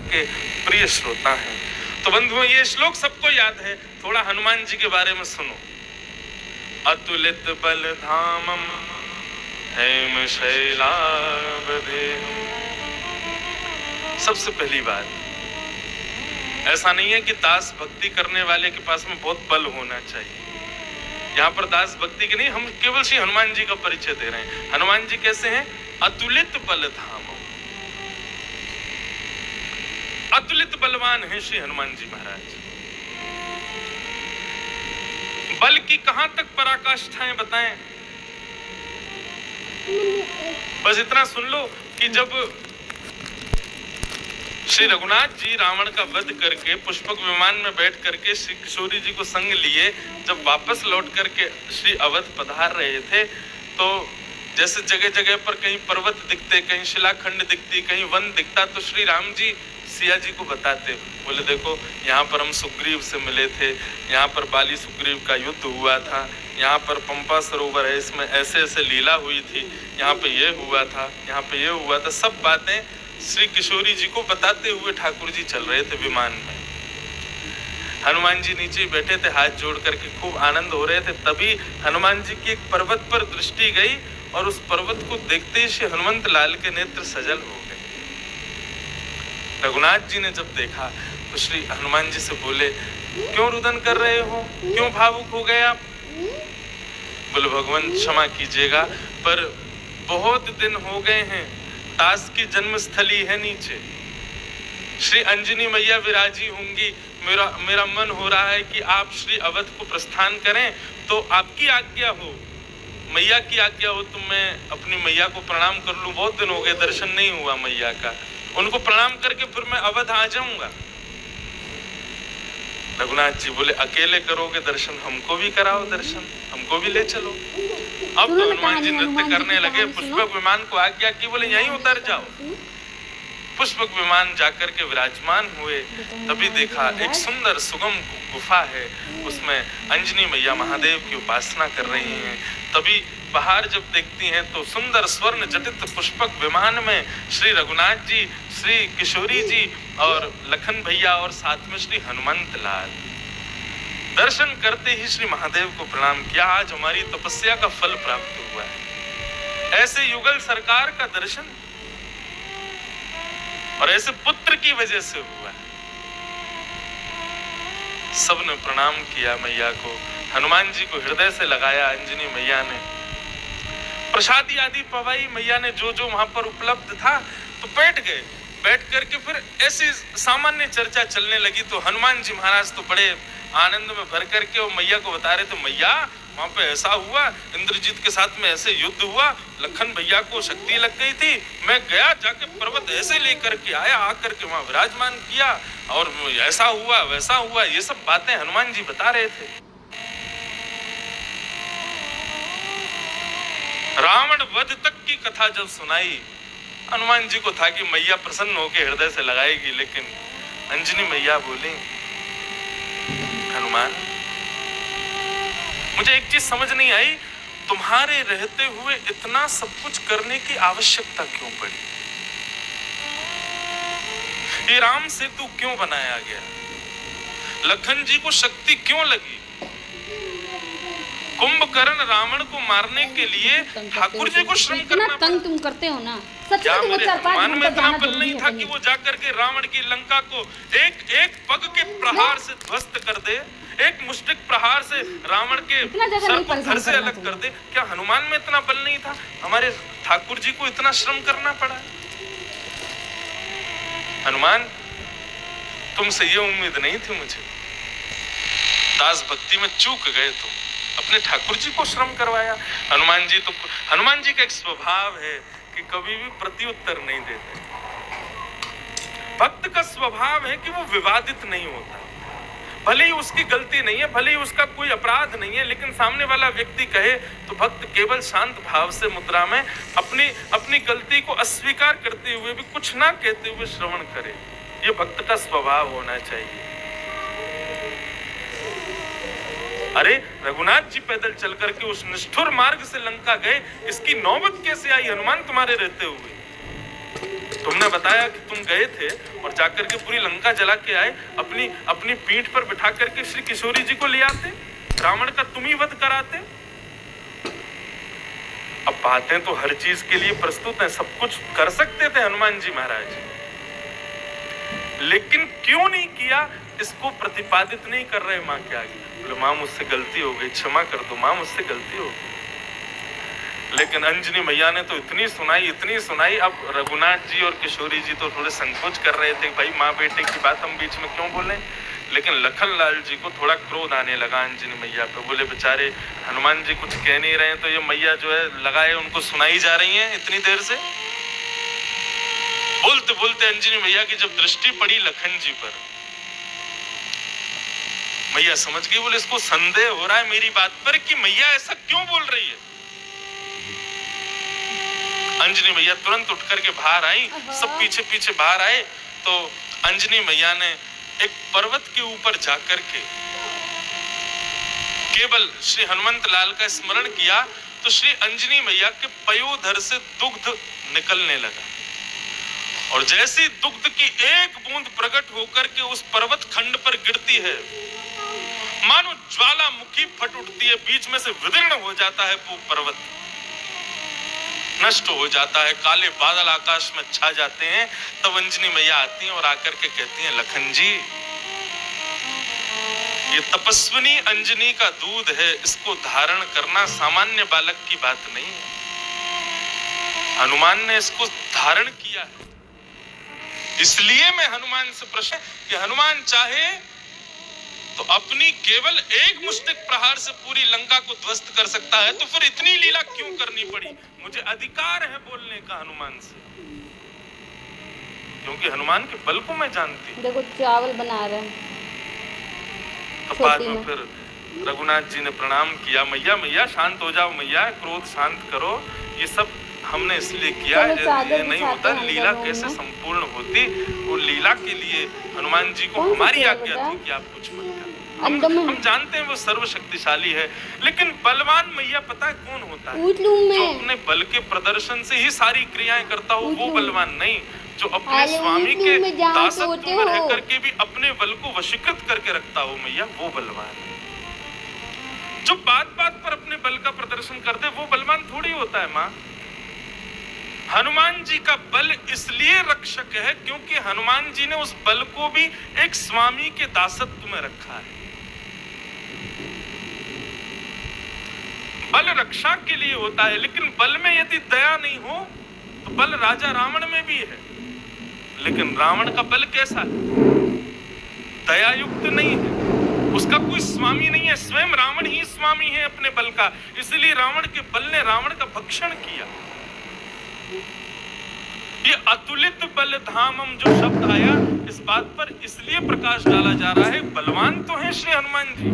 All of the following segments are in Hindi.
के प्रिय श्रोता हैं। तो बंधुओं, ये श्लोक सबको याद है, थोड़ा हनुमान जी के बारे में सुनो। अतुलित बल धामम हेम शैलावदेहम। सबसे पहली बात, ऐसा नहीं है कि दास भक्ति करने वाले के पास में बहुत बल होना चाहिए। यहाँ पर दास भक्ति के नहीं, हम केवल श्री हनुमान जी का परिचय दे रहे हैं। हनुमान जी कैसे हैं? अतुलित बल धाम, अतुलित बलवान है श्री हनुमान जी महाराज। बल की कहां तक पराकाष्ठाएं बताएं? बस इतना सुन लो कि जब श्री रघुनाथ जी रावण का वध करके पुष्पक विमान में बैठ करके श्री किशोरी जी को संग लिए जब वापस लौट करके श्री अवध पधार रहे थे, तो जैसे जगह जगह पर कहीं पर्वत दिखते, कहीं शिलाखंड दिखती, कहीं वन दिखता, तो श्री राम जी सिया जी को बताते, बोले देखो यहाँ पर हम सुग्रीव से मिले थे, यहाँ पर बाली सुग्रीव का युद्ध हुआ था, यहाँ पर पंपा सरोवर है, इसमें ऐसे ऐसे लीला हुई थी, यहाँ पे ये हुआ था, यहाँ पे ये हुआ था। सब बातें श्री किशोरी जी को बताते हुए ठाकुर जी चल रहे थे विमान में। हनुमान जी नीचे बैठे थे, हाथ जोड़ करके खूब आनंद हो रहे थे। तभी हनुमान जी की एक पर्वत पर दृष्टि गई और उस पर्वत को देखते ही श्री हनुमंत लाल के नेत्र सजल हो गए। रघुनाथ जी ने जब देखा तो श्री हनुमान जी से बोले, क्यों रुदन कर रहे हो, क्यों भावुक हो गए आप? बोले भगवान क्षमा कीजिएगा, पर बहुत दिन हो गए हैं, दास की जन्मस्थली है नीचे, श्री अंजनी मैया विराजी होंगी, मेरा मन हो रहा है कि आप श्री अवध को प्रस्थान करें, तो आपकी आज्ञा हो, मैया की आज्ञा हो तो मैं अपनी मैया को प्रणाम कर लूं। बहुत दिन हो गए, दर्शन नहीं हुआ मैया का, उनको प्रणाम करके फिर मैं अवध आ जाऊंगा। रघुनाथ जी बोले, अकेले करोगे दर्शन, हमको भी कराओ दर्शन, हमको भी ले चलो। अब तो हनुमान जी नृत्य करने लगे, पुष्पक विमान को आज्ञा की, बोले यहीं उतर जाओ। पुष्पक विमान जाकर के विराजमान हुए, तभी देखा एक सुंदर सुगम गुफा है, उसमें अंजनी मैया महादेव की उपासना कर रही हैं। तभी बाहर जब देखती हैं तो सुंदर स्वर्ण जटित पुष्पक विमान में श्री रघुनाथ जी, श्री किशोरी जी और लखन भैया और साथ में श्री हनुमंत लाल। दर्शन करते ही श्री महादेव को प्रणाम किया, आज हमारी तपस्या का फल प्राप्त हुआ है। ऐसे युगल सरकार का दर्शन और ऐसे पुत्र की वजह से हुआ है। सबने प्रणाम किया मैया को, हनुमान जी को हृदय से लगाया अंजनी मैया ने, प्रसादी आदि पवाई मैया ने, जो जो वहां पर उपलब्ध था, तो बैठ गए। बैठ करके फिर ऐसी सामान्य चर्चा चलने लगी। तो हनुमान जी महाराज तो बड़े आनंद में भर करके वो मैया को बता रहे थे, मैया वहां पे ऐसा हुआ, इंद्रजीत के साथ में ऐसे युद्ध हुआ, लखन भैया को शक्ति लग गई थी, मैं गया जाके पर्वत ऐसे लेकर के आया, आकर के वहां विराजमान किया और ऐसा हुआ वैसा हुआ। ये सब बातें हनुमान जी बता रहे थे। रावण वध तक की कथा जब सुनाई, हनुमान जी को था कि मैया प्रसन्न होकर हृदय से लगाएगी, लेकिन अंजनी मैया बोली, हनुमान मुझे एक चीज समझ नहीं आई, तुम्हारे रहते हुए इतना सब कुछ करने की आवश्यकता क्यों पड़ी? ये राम सेतु क्यों बनाया गया? लखन जी को शक्ति क्यों लगी? कुंभकर्ण रावण को मारने के लिए ठाकुर जी को श्रम करना तंग तुम करते हो ना। क्या मेरे हनुमान में इतना बल नहीं था कि वो जाकर के रावण की लंका को एक एक पग के प्रहार से ध्वस्त कर दे, एक मुष्टिक प्रहार से रावण के सर को धड़ से अलग कर दे? क्या हनुमान में इतना बल नहीं था? हमारे ठाकुर जी को इतना श्रम करना पड़ा? हनुमान, तुमसे ये उम्मीद नहीं थी मुझे। दास भक्ति में चूक गए तुम, अपने ठाकुर जी को श्रम करवाया। हनुमान जी का एक स्वभाव है कि कभी भी प्रत्युत्तर नहीं देते। भक्त का स्वभाव है कि वो विवादित नहीं होता, भले ही उसकी गलती नहीं है, भले ही उसका कोई अपराध नहीं है, लेकिन सामने वाला व्यक्ति कहे तो भक्त केवल शांत भाव से मुद्रा में अपनी गलती को अस्वीकार करते हुए भी, कुछ ना कहते हुए श्रवण करे। ये भक्त का स्वभाव होना चाहिए। अरे रघुनाथ जी पैदल चल करके उस निष्ठुर मार्ग से लंका गए, इसकी नौबत कैसे आई हनुमान तुम्हारे रहते हुए? तो तुमने बताया कि तुम गए थे और जाकर के पूरी लंका जला के आए, अपनी अपनी पीठ पर बिठा करके श्री किशोरी जी को ले आते, रावण का तुम ही वध कराते। अब बातें तो हर चीज के लिए प्रस्तुत हैं, सब कुछ कर सकते थे हनुमान जी महाराज, लेकिन क्यों नहीं किया इसको प्रतिपादित नहीं कर रहे माँ के आगे। बोले माँ मुझसे गलती हो गई, क्षमा कर दो माँ, मुझसे गलती हो गई। लेकिन अंजनी मैया ने तो इतनी सुनाई। अब रघुनाथ जी और किशोरी जी तो थोड़े संकोच कर रहे थे, भाई माँ बेटे की बात हम बीच में क्यों बोले। लेकिन लखन लाल जी को थोड़ा क्रोध आने लगा अंजनी मैया पे। बोले बेचारे हनुमान जी कुछ कह नहीं रहे, तो ये मैया जो है लगाए उनको सुनाई जा रही है इतनी देर से। बोलते बोलते अंजनी मैया की जब दृष्टि पड़ी लखन जी पर, मैया समझ गई। बोले इसको संदेह हो रहा है मेरी बात पर कि मैया ऐसा क्यों बोल रही है। अंजनी मैया तुरंत उठ करके बाहर आई, सब पीछे पीछे बाहर आए। तो अंजनी मैया ने एक पर्वत के ऊपर जाकर के केवल श्री हनुमंत लाल का स्मरण किया, तो श्री अंजनी मैया के पयोधर से दुग्ध निकलने लगा, और जैसी दुग्ध की एक बूंद प्रकट होकर के उस पर्वत खंड पर गिरती है, मानो ज्वालामुखी फट उठती है, बीच में से विदीर्ण हो जाता है वो पर्वत, नष्ट हो जाता है, काले बादल आकाश में छा जाते हैं। तब अंजनी मैया आती हैं और आकर के कहती हैं लखन जी, ये तपस्विनी अंजनी का दूध है, इसको धारण करना सामान्य बालक की बात नहीं है। हनुमान ने इसको धारण किया है, इसलिए मैं हनुमान से प्रश्न कि हनुमान चाहे तो अपनी केवल एक मुष्टिक प्रहार से पूरी लंका को ध्वस्त कर सकता है, तो फिर इतनी लीला क्यों करनी पड़ी। मुझे अधिकार है बोलने का हनुमान से, क्योंकि हनुमान के बल को मैं जानती हूँ। देखो चावल बना रहे हैं। तो बाद में फिर रघुनाथ जी ने प्रणाम किया, मैया मैया शांत हो जाओ, मैया क्रोध शांत करो, ये सब हमने इसलिए किया, ये नहीं होता लीला कैसे संपूर्ण होती। वो लीला के लिए हनुमान जी को हमारी आज्ञा थी कि आप कुछ मत करो। हम जानते हैं वो सर्वशक्तिशाली है, लेकिन बलवान मैया पता है कौन होता है, जो अपने बल के प्रदर्शन से ही सारी क्रियाएं करता हो वो बलवान नहीं, जो अपने स्वामी के दासत्व में रह करके भी अपने बल को वशीकृत करके रखता हो मैया, वो बलवान है। जो बात बात पर अपने बल का प्रदर्शन कर दे वो बलवान थोड़ी होता है माँ। हनुमान जी का बल इसलिए रक्षक है क्योंकि हनुमान जी ने उस बल को भी एक स्वामी के दासत्व में रखा है। बल रक्षा के लिए होता है, लेकिन बल में यदि दया नहीं हो तो बल राजा रावण में भी है, लेकिन रावण का बल कैसा है, दया युक्त नहीं है, उसका कोई स्वामी नहीं है, स्वयं रावण ही स्वामी है अपने बल का। इसलिए रावण के बल ने रावण का भक्षण किया। ये अतुलित बल धामम जो शब्द आया, इस बात पर इसलिए प्रकाश डाला जा रहा है, बलवान तो है श्री हनुमान जी,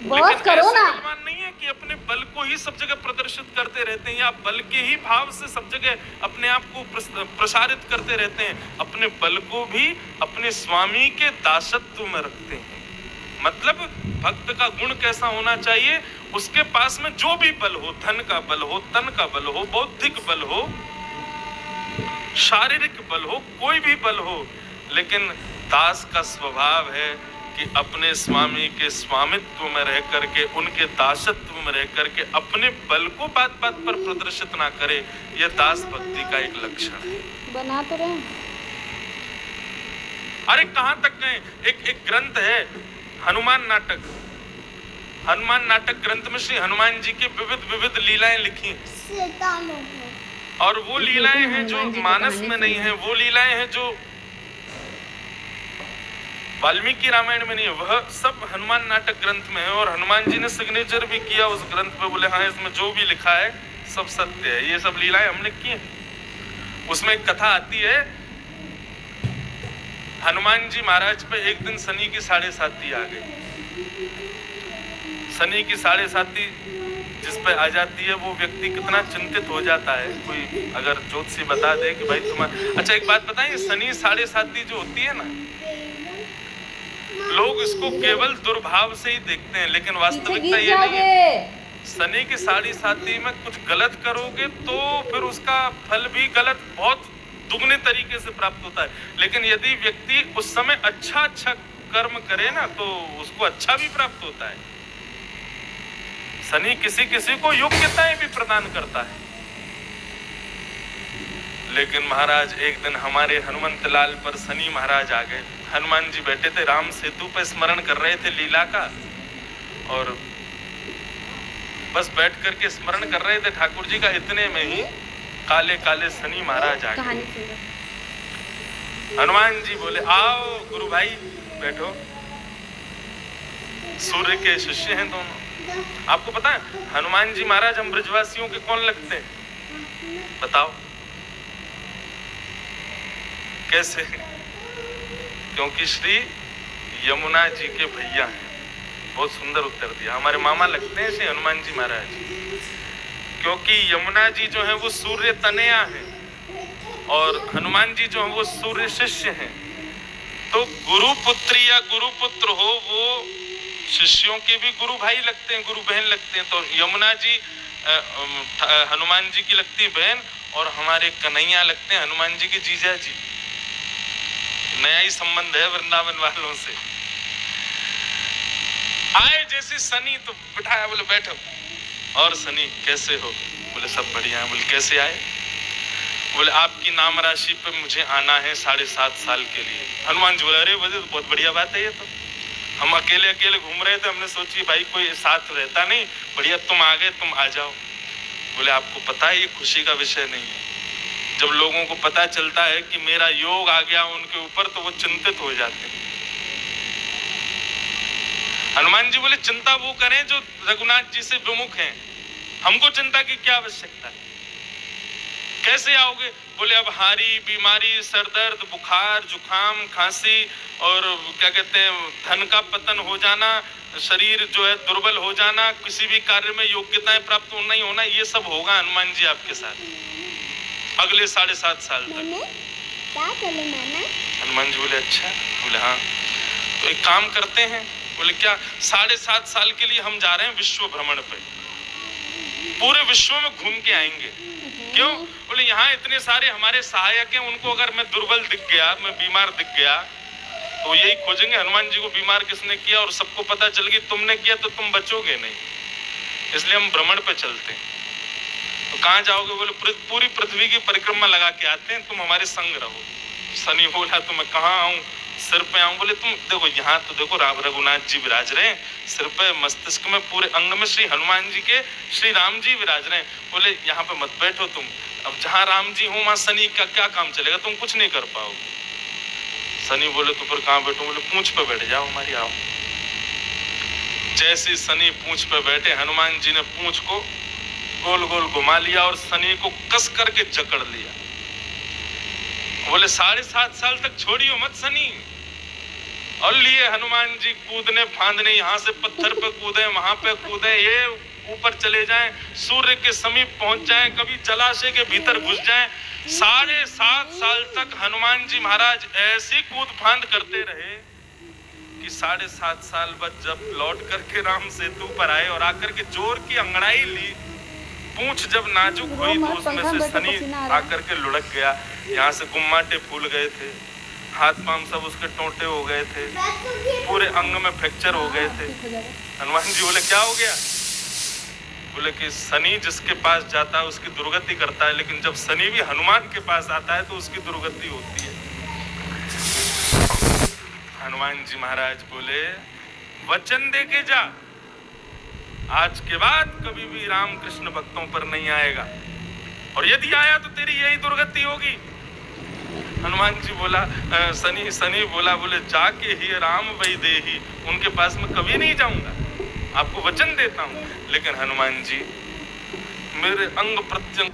लेकिन करो ना, बलवान नहीं है कि अपने बल को ही सब जगह प्रदर्शित करते रहते हैं या बल के ही भाव से सब जगह अपने आप को प्रसारित करते रहते हैं। अपने बल को भी अपने स्वामी के दासत्व में रखते हैं। मतलब भक्त का गुण कैसा होना चाहिए, उसके पास में जो भी बल हो, धन का बल हो, तन का बल हो, बौद्धिक बल हो, शारीरिक बल हो, कोई भी बल हो, लेकिन दास का स्वभाव है कि अपने स्वामी के स्वामित्व में रह करके, उनके दासत्व में रह करके अपने बल को बात बात पर प्रदर्शित ना करे। यह दास भक्ति का एक लक्षण है। बना तो रहे। अरे कहाँ तक गए, एक ग्रंथ है हनुमान नाटक। हनुमान नाटक ग्रंथ में श्री हनुमान जी की विविध लीलाएं लिखी हैं, और वो लीलाएं हैं जो मानस में नहीं है, वो लीलाएं हैं जो वाल्मीकि रामायण में नहीं है, वह सब हनुमान नाटक ग्रंथ में है। और हनुमान जी ने सिग्नेचर भी किया उस ग्रंथ पे, बोले हाँ इसमें जो भी लिखा है सब सत्य है, ये सब लीलाएं हमने की हैं। उसमें एक कथा आती है, हनुमान जी महाराज पे एक दिन शनि की 7.5 आ गई। शनि की 7.5 जिस पे आ जाती है वो व्यक्ति कितना चिंतित हो जाता है। कोई अगर ज्योतिषी बता दे कि भाई तुम्हारा, अच्छा एक बात बताएं, शनि 7.5 जो होती है ना, लोग इसको केवल दुर्भाव से ही देखते हैं, लेकिन वास्तविकता ये नहीं है। शनि की 7.5 में कुछ गलत करोगे तो फिर उसका फल भी गलत बहुत दुगने तरीके से प्राप्त होता है। लेकिन यदि व्यक्ति उस समय अच्छा अच्छा कर्म करे ना तो उसको अच्छा भी प्राप्त होता है। शनि किसी किसी को योग्यताएं भी प्रदान करता है। लेकिन महाराज एक दिन हमारे हनुमंत लाल पर शनि महाराज आ गए। हनुमान जी बैठे थे राम सेतु पर, स्मरण कर रहे थे लीला का, और बस बैठ करके स्मरण कर रहे थे ठाकुर जी का। इतने में ही काले काले शनि महाराज आ गए। हनुमान जी बोले आओ गुरु भाई बैठो। सूर्य के शिष्य हैं दोनों। आपको पता है हनुमान जी महाराज हम ब्रजवासियों के कौन लगते हैं? बताओ कैसे? क्योंकि श्री यमुना जी के भैया हैं। बहुत सुंदर उत्तर दिया। हमारे मामा लगते हैं श्री हनुमान जी महाराज, क्योंकि यमुना जी जो है वो सूर्य तनया है और हनुमान जी जो है वो सूर्य शिष्य हैं। तो गुरु पुत्री या गुरु पुत्र हो वो शिष्यों के भी गुरु भाई लगते हैं, गुरु बहन लगते हैं। तो यमुना जी हनुमान जी की लगती बहन और हमारे कन्हैया लगते हैं हनुमान जी के जीजा जी। नया ही संबंध है वृंदावन वालों से। आए जैसे शनि तो बिठाया, बोले बैठो। और शनि कैसे हो? बोले सब बढ़िया है। बोले कैसे आए? बोले आपकी नाम राशि पे मुझे आना है 7.5 साल के लिए। हनुमान जी बोले अरे वजह तो बहुत बढ़िया बात है ये तो। हम अकेले अकेले घूम रहे थे, हमने सोची भाई कोई साथ रहता नहीं, बढ़िया तुम आ गए, तुम आ जाओ। बोले आपको पता है ये खुशी का विषय नहीं है। जब लोगों को पता चलता है कि मेरा योग आ गया उनके ऊपर तो वो चिंतित हो जाते हैं। हनुमान जी बोले चिंता वो करें जो रघुनाथ जी से विमुख हैं, हमको चिंता की क्या आवश्यकता है? कैसे आओगे? बोले अब हारी बीमारी, सरदर्द, बुखार, जुखाम, खांसी और क्या कहते हैं धन का पतन हो जाना, शरीर जो है दुर्बल हो जाना, किसी भी कार्य में योग्यताएं प्राप्त नहीं होना, ये सब होगा हनुमान जी आपके साथ अगले 7.5 साल तक। हनुमान जी बोले अच्छा? बोले हाँ। तो एक काम करते हैं। बोले क्या? 7.5 साल के लिए हम जा रहे हैं विश्व भ्रमण पे, पूरे विश्व में घूम के आएंगे। क्यों? बोले यहाँ इतने सारे हमारे सहायक हैं, उनको अगर मैं दुर्बल दिख गया, मैं बीमार दिख गया तो यही खोजेंगे हनुमान जी को बीमार किसने किया, और सबको पता चल गई तुमने किया तो तुम बचोगे नहीं, इसलिए हम भ्रमण पे चलते हैं। तो कहाँ जाओगे? बोले पूरी पृथ्वी की परिक्रमा लगा के आते हैं, तुम हमारे संग रहो। शनि बोला तो मैं कहाँ आऊं, सिर पे आऊं? बोले तुम देखो यहाँ तो देखो रघुनाथ जी विराज रहे हैं, सिर पे मस्तिष्क में पूरे अंग में श्री हनुमान जी के श्री राम जी विराज रहे हैं। बोले यहाँ पे मत बैठो तुम, अब जहाँ राम जी हो वहां शनि का क्या काम चलेगा, तुम कुछ नहीं कर पाओगे। शनि बोले तो फिर कहाँ बैठो? बोले पूंछ पे बैठ जाओ हमारी, आओ। जैसे शनि पूंछ पे बैठे, हनुमान जी ने पूंछ को गोल गोल घुमा लिया और शनि को कस करके जकड़ लिया। बोले 7.5 साल तक छोड़ियो मत शनि। और लिए हनुमान जी कूदने फांदने, यहाँ से पत्थर पे कूदे, वहां पे कूदे, ये ऊपर चले जाएं, सूर्य के समीप पहुंच जाएं, कभी जलाशय के भीतर घुस जाएं। 7.5 साल तक हनुमान जी महाराज ऐसी कूद फांद करते रहे कि 7.5 साल बाद जब लौट करके राम सेतु पर आए और आकर के जोर की अंगड़ाई ली, पूंछ जब नाजुक हुई तो उसमें से शनि आकर के लुढ़क गया। यहाँ से गुम्माटे फूल गए थे, हाथ पांव सब उसके टोटे हो गए थे, पूरे अंग में फ्रैक्चर हो गए थे। हनुमान जी बोले क्या हो गया? बोले कि शनि जिसके पास जाता है उसकी दुर्गति करता है, लेकिन जब शनि भी हनुमान के पास आता है तो उसकी दुर्गति होती है। हनुमान जी महाराज बोले वचन दे के जा, आज के बाद कभी भी रामकृष्ण भक्तों पर नहीं आएगा, और यदि आया तो तेरी यही दुर्गति होगी। हनुमान जी बोला शनि बोला बोले जाके ही राम वही देही, उनके पास मैं कभी नहीं जाऊंगा, आपको वचन देता हूं। लेकिन हनुमान जी मेरे अंग प्रत्यंग